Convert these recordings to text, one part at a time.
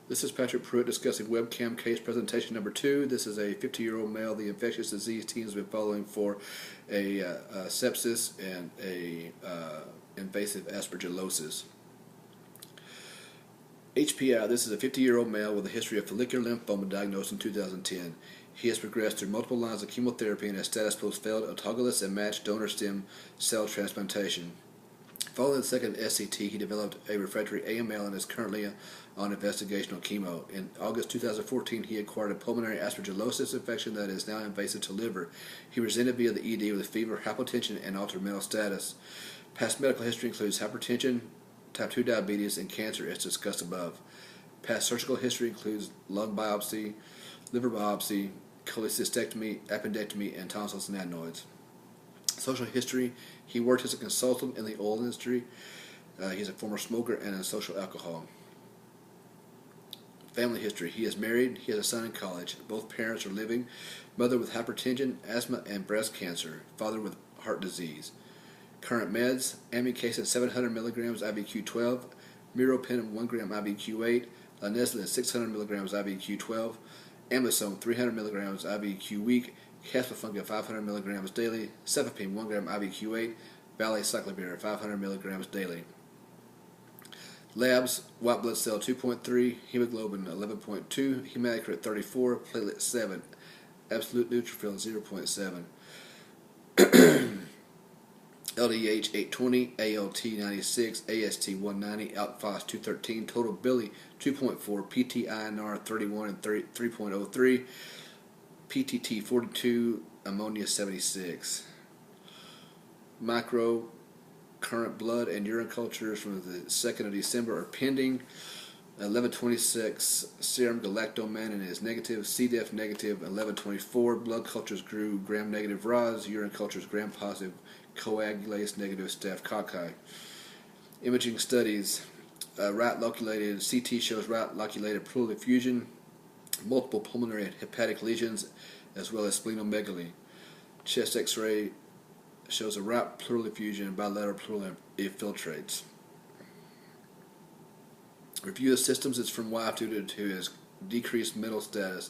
This is Patrick Pruitt discussing webcam case presentation number 2. This is a 50-year-old male the infectious disease team has been following for a sepsis and a invasive aspergillosis. HPI, this is a 50-year-old male with a history of follicular lymphoma diagnosed in 2010. He has progressed through multiple lines of chemotherapy and has status post failed autologous and matched donor stem cell transplantation. Following the second SCT, he developed a refractory AML and is currently on investigational chemo. In August 2014, he acquired a pulmonary aspergillosis infection that is now invasive to liver. He presented via the ED with fever, hypotension, and altered mental status. Past medical history includes hypertension, type 2 diabetes, and cancer, as discussed above. Past surgical history includes lung biopsy, liver biopsy, cholecystectomy, appendectomy, and tonsils and adenoids. Social history: he worked as a consultant in the oil industry. He's a former smoker and a social alcohol. Family history: he is married. He has a son in college. Both parents are living. Mother with hypertension, asthma, and breast cancer. Father with heart disease. Current meds: amikacin 700 mg IVQ12, miropenem 1 gram IVQ8, linezolid 600 mg IVQ12, amosome 300 mg IVQ week, caspofungin 500 mg daily, cefepime 1 gram IVQ8, valacyclovir 500 mg daily. Labs: white blood cell 2.3, hemoglobin 11.2, hematocrit 34, platelet 7, absolute neutrophil 0.7. LDH 820, ALT 96, AST 190, outphos 213, total Billy 2.4, PTINR 31 and 3.03, PTT 42, ammonia 76. Micro: current blood and urine cultures from the 2nd of December are pending. 1126 serum galactomannan is negative, C-def negative. 1124 blood cultures grew gram-negative ROS, urine cultures gram-positive, coagulase negative staph cocci. Imaging studies: right loculated CT shows right loculated pleural effusion, multiple pulmonary and hepatic lesions, as well as splenomegaly. Chest X-ray shows a right pleural effusion and bilateral pleural infiltrates. Review of systems is from wife due to his decreased mental status.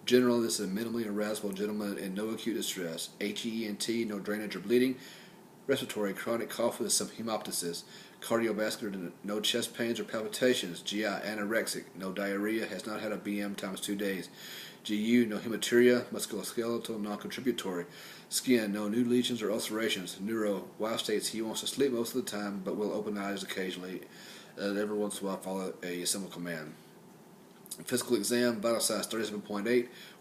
General: this is a minimally irascible gentleman in no acute distress. HENT: no drainage or bleeding. Respiratory: chronic cough with some hemoptysis. Cardiovascular: no chest pains or palpitations. GI: anorexic, no diarrhea, has not had a BM times 2 days. GU: no hematuria. Musculoskeletal: non-contributory. Skin: no new lesions or ulcerations. Neuro: wife states he wants to sleep most of the time but will open eyes occasionally. Every once in a while follow a simple command. Physical exam: vital signs 37.8,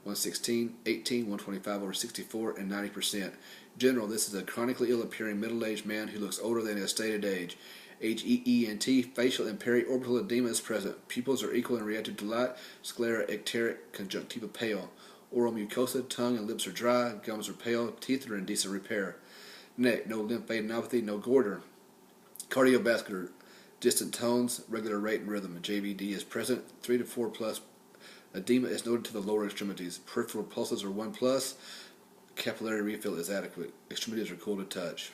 116, 18, 125 over 64, and 90%. General: this is a chronically ill appearing middle-aged man who looks older than his stated age. HEENT: facial and periorbital edema is present. Pupils are equal and reactive to light. Sclera icteric, conjunctiva pale. Oral mucosa: tongue and lips are dry. Gums are pale. Teeth are in decent repair. Neck: no lymphadenopathy, no goiter. Cardiovascular: distant tones, regular rate and rhythm. JVD is present. 3 to 4 plus. Edema is noted to the lower extremities. Peripheral pulses are 1 plus. Capillary refill is adequate. Extremities are cool to touch.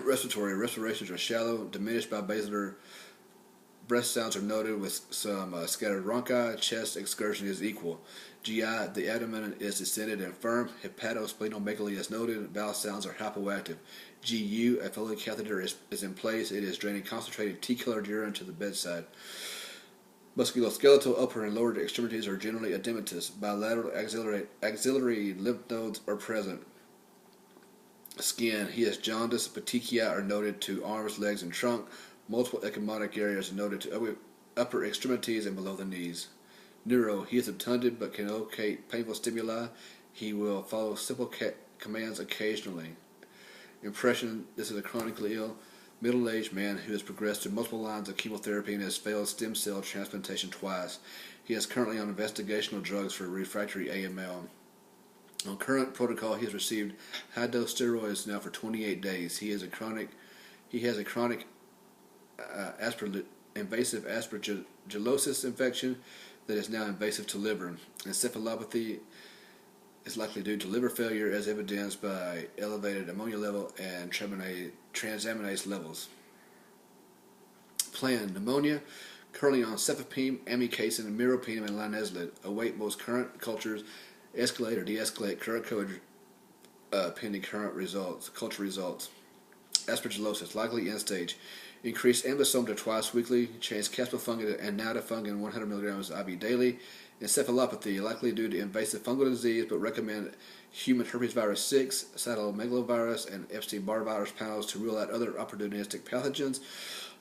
Respiratory: respirations are shallow, diminished by basilar. Breath sounds are noted with some scattered rhonchi. Chest excursion is equal. GI: the abdomen is distended and firm. Hepatosplenomegaly is noted. Bowel sounds are hypoactive. GU: a Foley catheter is in place. It is draining concentrated tea-colored urine to the bedside. Musculoskeletal upper and lower extremities are generally edematous. Bilateral axillary lymph nodes are present. Skin: he has jaundice. Petechiae are noted to arms, legs, and trunk. Multiple ecchymotic areas are noted to upper extremities and below the knees. Neuro: he is obtunded but can locate painful stimuli. He will follow simple commands occasionally. Impression: this is a chronically ill, middle-aged man who has progressed through multiple lines of chemotherapy and has failed stem cell transplantation twice. He is currently on investigational drugs for refractory AML. On current protocol, he has received high-dose steroids now for 28 days. He has a chronic invasive aspergillosis infection that is now invasive to liver. Encephalopathy is likely due to liver failure as evidenced by elevated ammonia level and transaminase levels. Plan: pneumonia, currently on cefepime, amikacin, meropenem, and linezolid. Await most current cultures. Escalate or de-escalate current code pending current results. Culture results. Aspergillosis, likely end stage. Increase amblyosome twice weekly. Change caspofungin and nidofungin 100 milligrams IV daily. Encephalopathy, likely due to invasive fungal disease, but recommend human herpes virus 6, cytomegalovirus, and Epstein-Barr virus panels to rule out other opportunistic pathogens.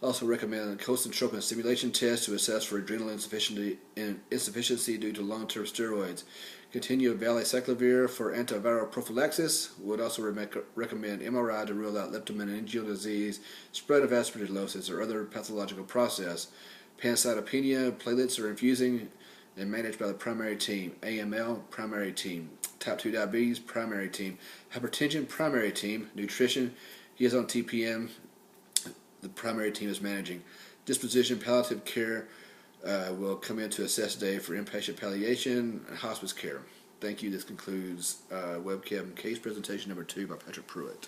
Also recommend concentropin stimulation tests to assess for adrenal insufficiency due to long-term steroids. Continue valacyclovir for antiviral prophylaxis. Would also recommend MRI to rule out leptomeningeal disease, spread of aspergillosis, or other pathological process. Pancytopenia, platelets are infusing and managed by the primary team. AML, primary team. Type 2 diabetes, primary team. Hypertension, primary team. Nutrition, he is on TPM. The primary team is managing. Disposition, palliative care will come in to assess day for inpatient palliation and hospice care. Thank you. This concludes Webcam case presentation number 2 by Patrick Pruitt.